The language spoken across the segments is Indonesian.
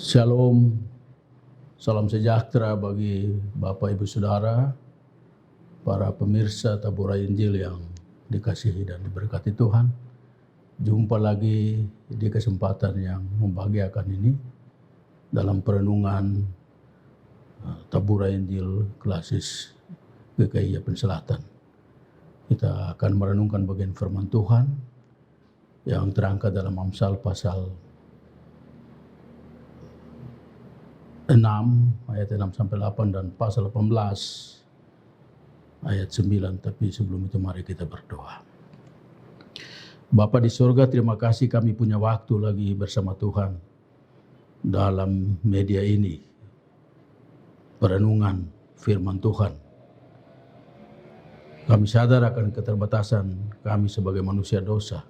Shalom, salam sejahtera bagi Bapak Ibu Saudara, para pemirsa Tabur Injil yang dikasihi dan diberkati Tuhan. Jumpa lagi di kesempatan yang membahagiakan ini dalam perenungan Tabur Injil Klasis GKI Yapen Selatan. Kita akan merenungkan bagian firman Tuhan yang terangkat dalam Amsal pasal 6 ayat 6 sampai 8 dan pasal 18 ayat 9. Tapi sebelum itu mari kita berdoa. Bapa di surga, terima kasih kami punya waktu lagi bersama Tuhan dalam media ini, perenungan firman Tuhan. Kami sadar akan keterbatasan kami sebagai manusia dosa.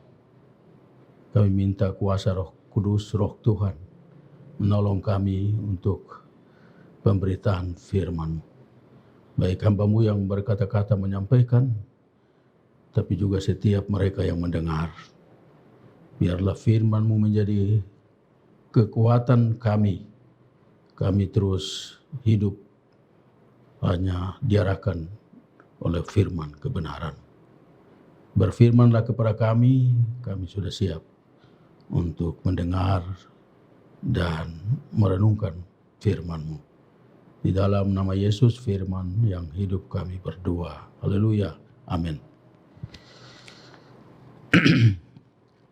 Kami minta kuasa Roh Kudus, Roh Tuhan, menolong kami untuk pemberitaan firman-Mu. Baik hamba-Mu yang berkata-kata menyampaikan, tapi juga setiap mereka yang mendengar. Biarlah firman-Mu menjadi kekuatan kami. Kami terus hidup hanya diarahkan oleh firman kebenaran. Berfirmanlah kepada kami sudah siap untuk mendengar dan merenungkan firman-Mu. Di dalam nama Yesus firman yang hidup kami berdoa. Haleluya. Amin.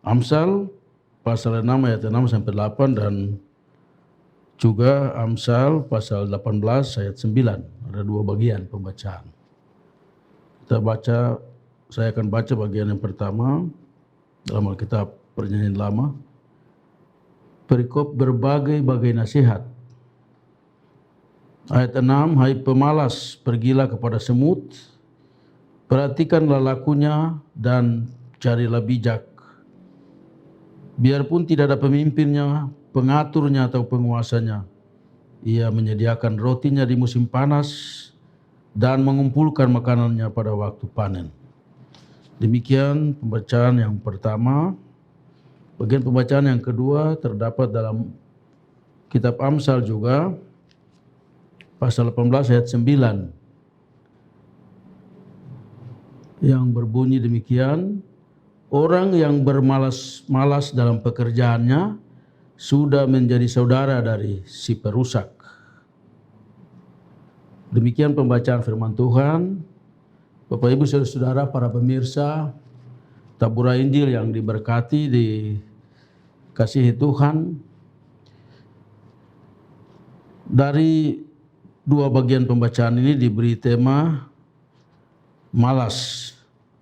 Amsal pasal 6 ayat 6 sampai 8 dan juga Amsal pasal 18 ayat 9. Ada dua bagian pembacaan. Saya akan baca bagian yang pertama dalam Alkitab Perjanjian Lama. Perikop berbagai-bagai nasihat. Ayat 6, hai pemalas, pergilah kepada semut, perhatikanlah lakunya dan carilah bijak. Biarpun tidak ada pemimpinnya, pengaturnya atau penguasanya, ia menyediakan rotinya di musim panas dan mengumpulkan makanannya pada waktu panen. Demikian pembacaan yang pertama. Bagian pembacaan yang kedua terdapat dalam kitab Amsal juga, pasal 18 ayat 9, yang berbunyi demikian, orang yang bermalas-malas dalam pekerjaannya sudah menjadi saudara dari si perusak. Demikian pembacaan firman Tuhan. Bapak Ibu Saudara, para pemirsa Tabur Injil yang diberkati, dikasihi Tuhan. Dari dua bagian pembacaan ini diberi tema malas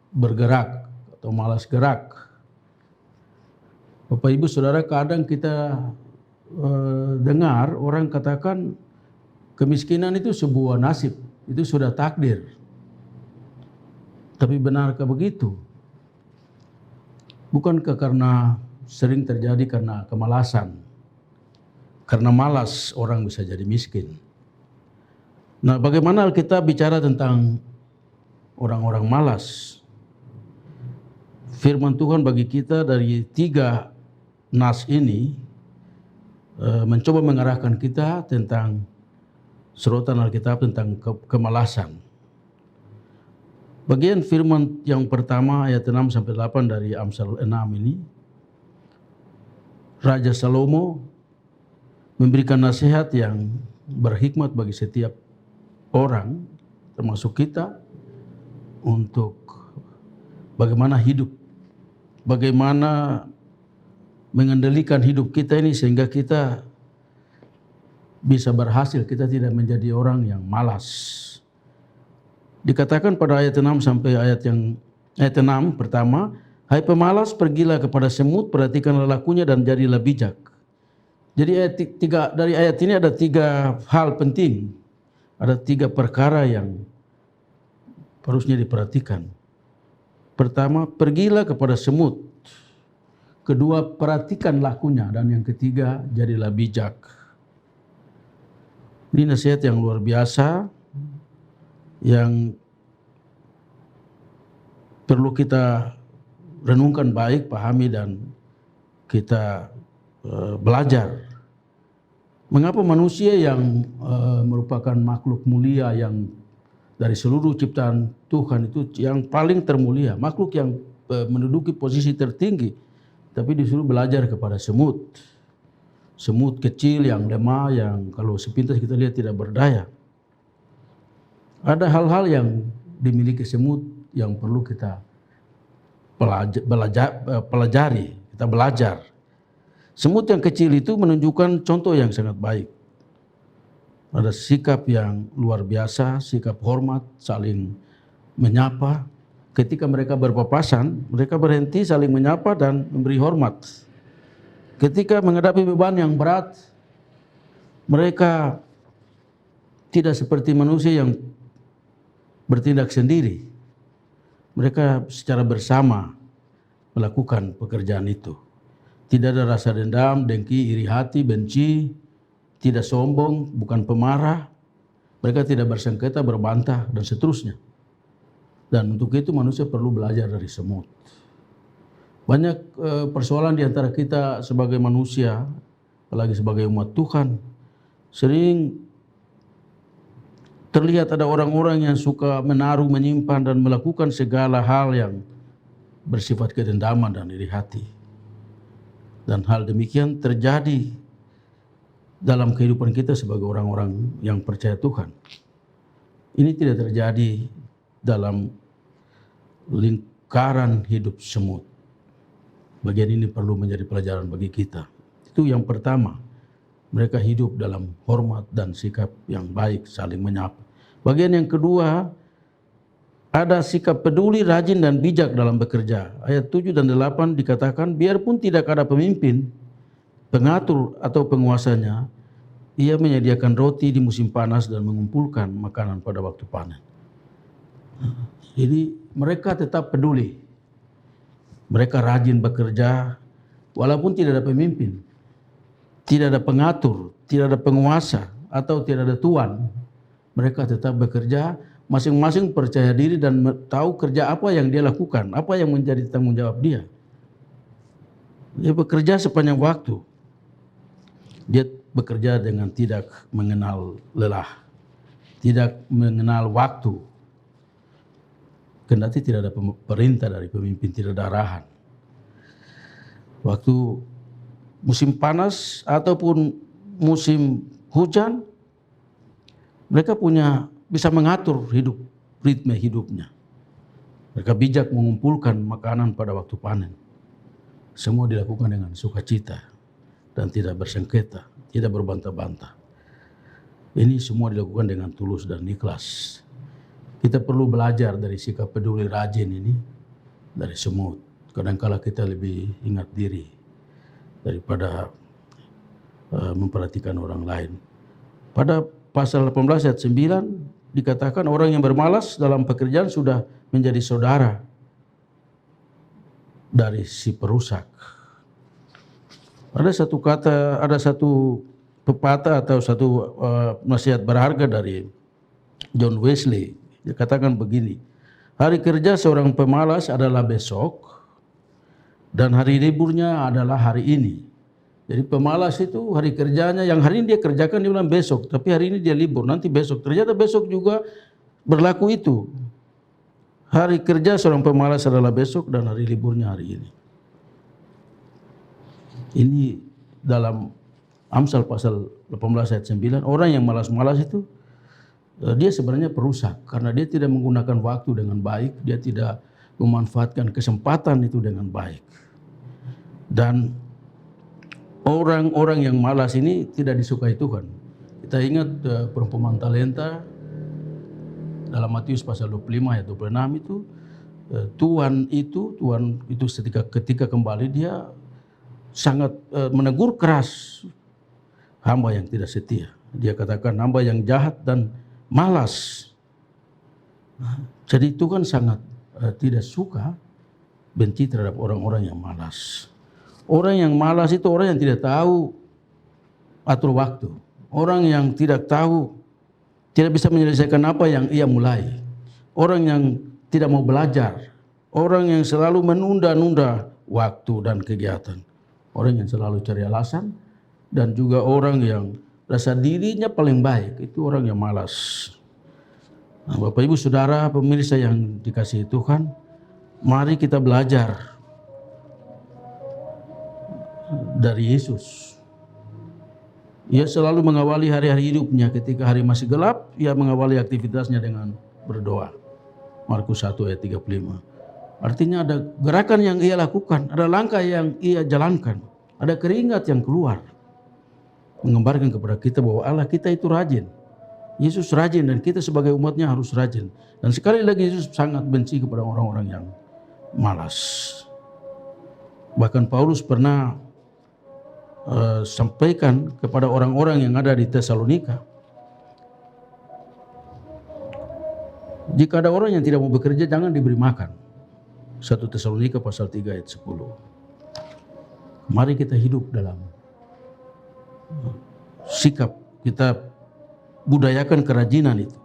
bergerak atau malas gerak. Bapak Ibu Saudara, kadang kita dengar orang katakan kemiskinan itu sebuah nasib, itu sudah takdir. Tapi benarkah begitu? Bukankah karena sering terjadi karena kemalasan? Karena malas orang bisa jadi miskin. Nah, bagaimana Alkitab bicara tentang orang-orang malas? Firman Tuhan bagi kita dari 3 nas ini mencoba mengarahkan kita tentang sorotan Alkitab tentang kemalasan. Bagian firman yang pertama ayat 6 sampai 8 dari Amsal 6 ini, Raja Salomo memberikan nasihat yang berhikmat bagi setiap orang, termasuk kita, untuk bagaimana hidup, bagaimana mengendalikan hidup kita ini sehingga kita bisa berhasil, kita tidak menjadi orang yang malas. Dikatakan pada ayat 6 sampai ayat 6 pertama, hai pemalas, pergilah kepada semut, perhatikanlah lakunya dan jadilah bijak. Jadi dari ayat ini ada 3 hal penting. Ada 3 perkara yang harusnya diperhatikan. Pertama, pergilah kepada semut. Kedua, perhatikan lakunya. Dan yang ketiga, jadilah bijak. Ini nasihat yang luar biasa yang perlu kita renungkan baik, pahami dan kita belajar. Mengapa manusia yang merupakan makhluk mulia yang dari seluruh ciptaan Tuhan itu yang paling termulia, makhluk yang menduduki posisi tertinggi, tapi disuruh belajar kepada semut. Semut kecil yang lemah, yang kalau sepintas kita lihat tidak berdaya. Ada hal-hal yang dimiliki semut yang perlu kita pelajari, kita belajar. Semut yang kecil itu menunjukkan contoh yang sangat baik. Ada sikap yang luar biasa, sikap hormat, saling menyapa. Ketika mereka berpapasan, mereka berhenti saling menyapa dan memberi hormat. Ketika menghadapi beban yang berat, mereka tidak seperti manusia yang bertindak sendiri. Mereka secara bersama melakukan pekerjaan itu. Tidak ada rasa dendam, dengki, iri hati, benci, tidak sombong, bukan pemarah. Mereka tidak bersengketa, berbantah, dan seterusnya. Dan untuk itu manusia perlu belajar dari semut. Banyak persoalan di antara kita sebagai manusia, apalagi sebagai umat Tuhan, sering terlihat ada orang-orang yang suka menaruh, menyimpan, dan melakukan segala hal yang bersifat kedendaman dan iri hati. Dan hal demikian terjadi dalam kehidupan kita sebagai orang-orang yang percaya Tuhan. Ini tidak terjadi dalam lingkaran hidup semut. Bagian ini perlu menjadi pelajaran bagi kita. Itu yang pertama, mereka hidup dalam hormat dan sikap yang baik, saling menyapa. Bagian yang kedua, ada sikap peduli, rajin, dan bijak dalam bekerja. Ayat 7 dan 8 dikatakan, biarpun tidak ada pemimpin, pengatur atau penguasanya, ia menyediakan roti di musim panas dan mengumpulkan makanan pada waktu panen. Jadi mereka tetap peduli. Mereka rajin bekerja walaupun tidak ada pemimpin, tidak ada pengatur, tidak ada penguasa, atau tidak ada tuan. Mereka tetap bekerja, masing-masing percaya diri dan tahu kerja apa yang dia lakukan, apa yang menjadi tanggung jawab dia. Dia bekerja sepanjang waktu. Dia bekerja dengan tidak mengenal lelah, tidak mengenal waktu. Kendati tidak ada perintah dari pemimpin, tidak ada arahan. Waktu musim panas ataupun musim hujan, mereka bisa mengatur ritme hidupnya. Mereka bijak mengumpulkan makanan pada waktu panen. Semua dilakukan dengan sukacita dan tidak bersengketa, tidak berbantah-bantah. Ini semua dilakukan dengan tulus dan ikhlas. Kita perlu belajar dari sikap peduli rajin ini dari semut. Kadang-kala kita lebih ingat diri daripada memperhatikan orang lain. Pada pasal 18 ayat 9 dikatakan orang yang bermalas dalam pekerjaan sudah menjadi saudara dari si perusak. Ada satu pepatah atau satu nasihat berharga dari John Wesley. Dia katakan begini, hari kerja seorang pemalas adalah besok dan hari liburnya adalah hari ini. Jadi pemalas itu hari kerjanya, yang hari ini dia kerjakan dia bilang besok, tapi hari ini dia libur, nanti besok. Ternyata besok juga berlaku itu. Hari kerja seorang pemalas adalah besok dan hari liburnya hari ini. Ini dalam Amsal pasal 18 ayat 9, orang yang malas-malas itu dia sebenarnya perusak karena dia tidak menggunakan waktu dengan baik, dia tidak memanfaatkan kesempatan itu dengan baik. Dan orang-orang yang malas ini tidak disukai Tuhan. Kita ingat perumpamaan talenta dalam Matius pasal 25 ayat 26 itu, Tuhan itu ketika kembali dia sangat menegur keras hamba yang tidak setia. Dia katakan hamba yang jahat dan malas. Jadi Tuhan sangat tidak suka, benci terhadap orang-orang yang malas. Orang yang malas itu orang yang tidak tahu atur waktu. Orang yang tidak tahu, tidak bisa menyelesaikan apa yang ia mulai. Orang yang tidak mau belajar. Orang yang selalu menunda-nunda waktu dan kegiatan. Orang yang selalu cari alasan. Dan juga orang yang rasa dirinya paling baik, itu orang yang malas. Nah, Bapak Ibu Saudara pemirsa yang dikasihi Tuhan, mari kita belajar dari Yesus. Ia selalu mengawali hari-hari hidupnya ketika hari masih gelap, ia mengawali aktivitasnya dengan berdoa. Markus 1 ayat 35. Artinya ada gerakan yang ia lakukan, ada langkah yang ia jalankan, ada keringat yang keluar. Menggambarkan kepada kita bahwa Allah kita itu rajin. Yesus rajin dan kita sebagai umatnya harus rajin. Dan sekali lagi Yesus sangat benci kepada orang-orang yang malas. Bahkan Paulus pernah sampaikan kepada orang-orang yang ada di Tesalonika, jika ada orang yang tidak mau bekerja, jangan diberi makan. 1 Tesalonika pasal 3 ayat 10. Mari kita hidup dalam sikap, kita budayakan kerajinan itu.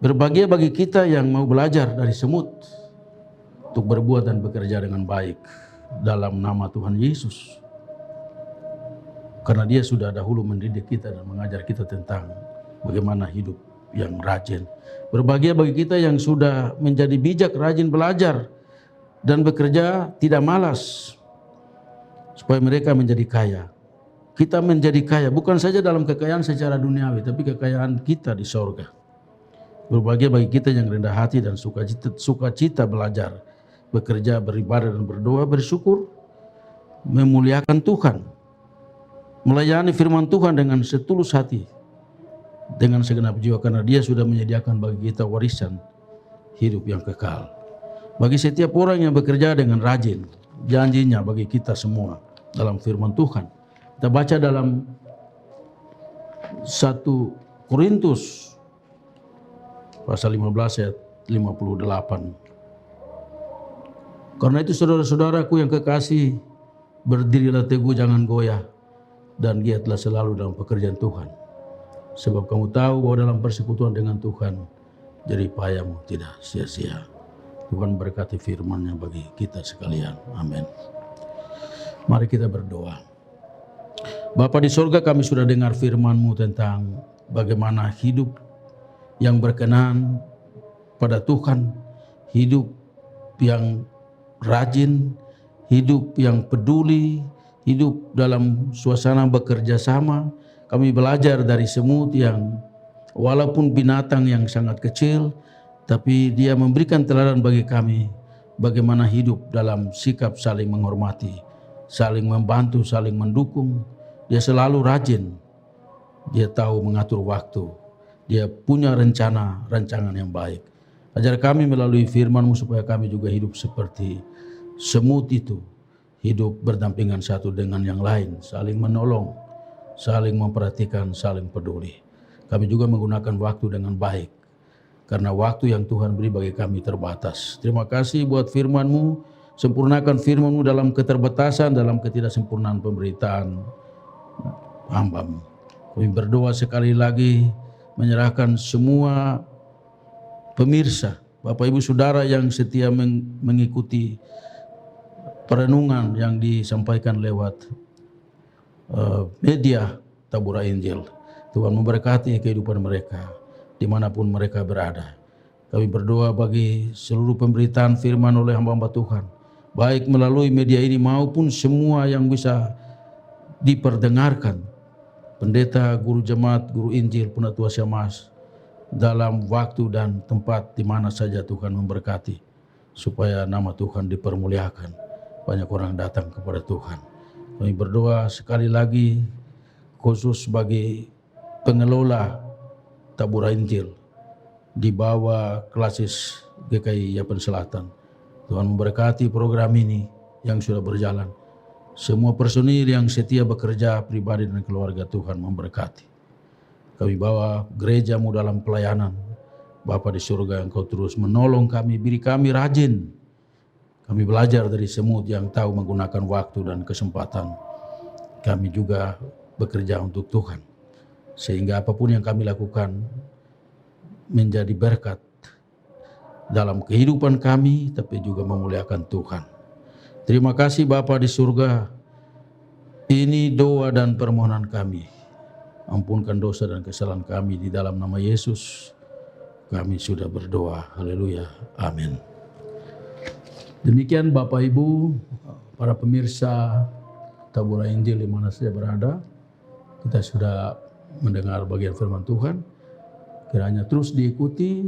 Berbahagia bagi kita yang mau belajar dari semut untuk berbuat dan bekerja dengan baik dalam nama Tuhan Yesus. Karena dia sudah dahulu mendidik kita dan mengajar kita tentang bagaimana hidup yang rajin. Berbahagia bagi kita yang sudah menjadi bijak, rajin belajar dan bekerja, tidak malas, supaya mereka menjadi kaya. Kita menjadi kaya bukan saja dalam kekayaan secara duniawi, tapi kekayaan kita di sorga. Berbahagia bagi kita yang rendah hati dan sukacita belajar, bekerja, beribadah dan berdoa, bersyukur, memuliakan Tuhan, melayani firman Tuhan dengan setulus hati, dengan segenap jiwa, karena dia sudah menyediakan bagi kita warisan hidup yang kekal. Bagi setiap orang yang bekerja dengan rajin, janjinya bagi kita semua dalam firman Tuhan. Kita baca dalam 1 Korintus pasal 15 ayat 58. Karena itu saudara-saudaraku yang kekasih, berdirilah teguh, jangan goyah, dan giatlah selalu dalam pekerjaan Tuhan. Sebab kamu tahu bahwa dalam persekutuan dengan Tuhan, jerih payamu tidak sia-sia. Tuhan berkati firman-Nya bagi kita sekalian. Amin. Mari kita berdoa. Bapa di surga, kami sudah dengar firman-Mu tentang bagaimana hidup yang berkenan pada Tuhan, hidup yang rajin, hidup yang peduli, hidup dalam suasana bekerja sama. Kami belajar dari semut yang walaupun binatang yang sangat kecil, tapi dia memberikan teladan bagi kami bagaimana hidup dalam sikap saling menghormati, saling membantu, saling mendukung. Dia selalu rajin, dia tahu mengatur waktu, dia punya rancangan yang baik. Ajar kami melalui firman-Mu supaya kami juga hidup seperti semut itu, hidup berdampingan satu dengan yang lain, saling menolong, saling memperhatikan, saling peduli. Kami juga menggunakan waktu dengan baik, karena waktu yang Tuhan beri bagi kami terbatas. Terima kasih buat firman-Mu, sempurnakan firman-Mu dalam keterbatasan, dalam ketidaksempurnaan pemberitaan hamba-Mu. Kami berdoa sekali lagi, menyerahkan semua pemirsa, Bapak Ibu Saudara yang setia mengikuti perenungan yang disampaikan lewat media Tabura Injil. Tuhan memberkati kehidupan mereka dimanapun mereka berada. Kami berdoa bagi seluruh pemberitaan firman oleh hamba-hamba Tuhan, baik melalui media ini maupun semua yang bisa diperdengarkan. Pendeta, guru jemaat, guru Injil, penatua Syamas, dalam waktu dan tempat di mana saja Tuhan memberkati, supaya nama Tuhan dipermuliakan, banyak orang datang kepada Tuhan. Kami berdoa sekali lagi khusus bagi pengelola Tabura Injil di bawah Klasis GKI Yapen Selatan. Tuhan memberkati program ini yang sudah berjalan. Semua personil yang setia bekerja, pribadi dan keluarga, Tuhan memberkati. Kami bawa gereja-Mu dalam pelayanan. Bapa di surga, Engkau terus menolong kami, beri kami rajin. Kami belajar dari semut yang tahu menggunakan waktu dan kesempatan. Kami juga bekerja untuk Tuhan, sehingga apapun yang kami lakukan menjadi berkat dalam kehidupan kami, tapi juga memuliakan Tuhan. Terima kasih Bapa di surga. Ini doa dan permohonan kami Ampunkan dosa dan kesalahan kami, di dalam nama Yesus kami sudah berdoa. Haleluya. Amin. Demikian Bapak Ibu, para pemirsa Tabur Injil di mana saja berada, kita sudah mendengar bagian firman Tuhan. Kiranya terus diikuti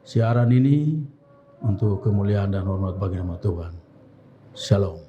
siaran ini untuk kemuliaan dan hormat bagi nama Tuhan. Shalom.